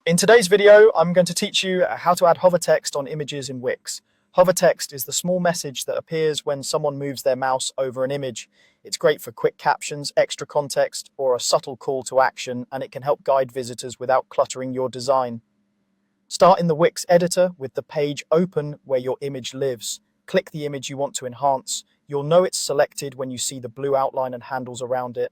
In today's video, I'm going to teach you how to add hover text on images in Wix. Hover text is the small message that appears when someone moves their mouse over an image. It's great for quick captions, extra context, or a subtle call to action, and it can help guide visitors without cluttering your design. Start in the Wix editor with the page open where your image lives. Click the image you want to enhance. You'll know it's selected when you see the blue outline and handles around it.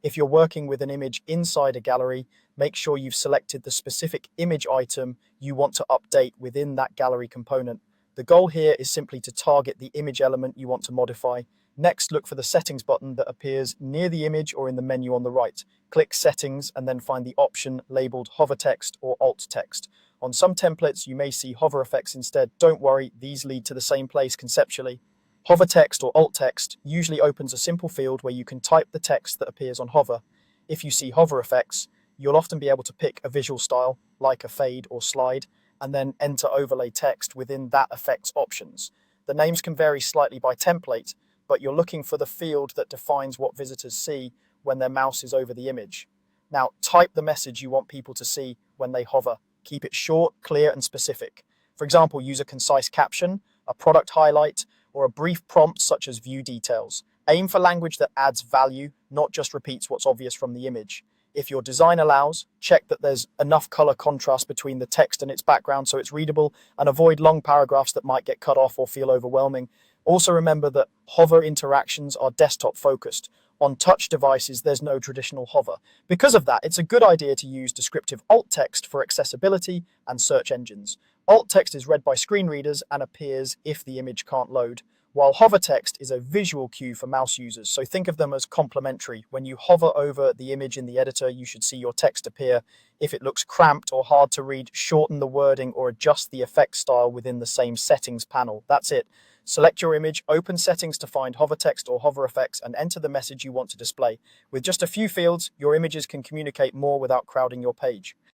If you're working with an image inside a gallery, make sure you've selected the specific image item you want to update within that gallery component. The goal here is simply to target the image element you want to modify. Next, look for the settings button that appears near the image or in the menu on the right. Click settings and then find the option labeled hover text or alt text. On some templates, you may see hover effects instead. Don't worry, these lead to the same place conceptually. Hover text or alt text usually opens a simple field where you can type the text that appears on hover. If you see hover effects, you'll often be able to pick a visual style, like a fade or slide, and then enter overlay text within that effect's options. The names can vary slightly by template, but you're looking for the field that defines what visitors see when their mouse is over the image. Now, type the message you want people to see when they hover. Keep it short, clear, and specific. For example, use a concise caption, a product highlight, or a brief prompt such as view details. Aim for language that adds value, not just repeats what's obvious from the image. If your design allows, check that there's enough color contrast between the text and its background so it's readable, and avoid long paragraphs that might get cut off or feel overwhelming. Also remember that hover interactions are desktop focused. On touch devices, there's no traditional hover. Because of that, it's a good idea to use descriptive alt text for accessibility and search engines. Alt text is read by screen readers and appears if the image can't load, while hover text is a visual cue for mouse users, so think of them as complementary. When you hover over the image in the editor, you should see your text appear. If it looks cramped or hard to read, shorten the wording or adjust the effect style within the same settings panel. That's it. Select your image, open settings to find hover text or hover effects, and enter the message you want to display. With just a few fields, your images can communicate more without crowding your page.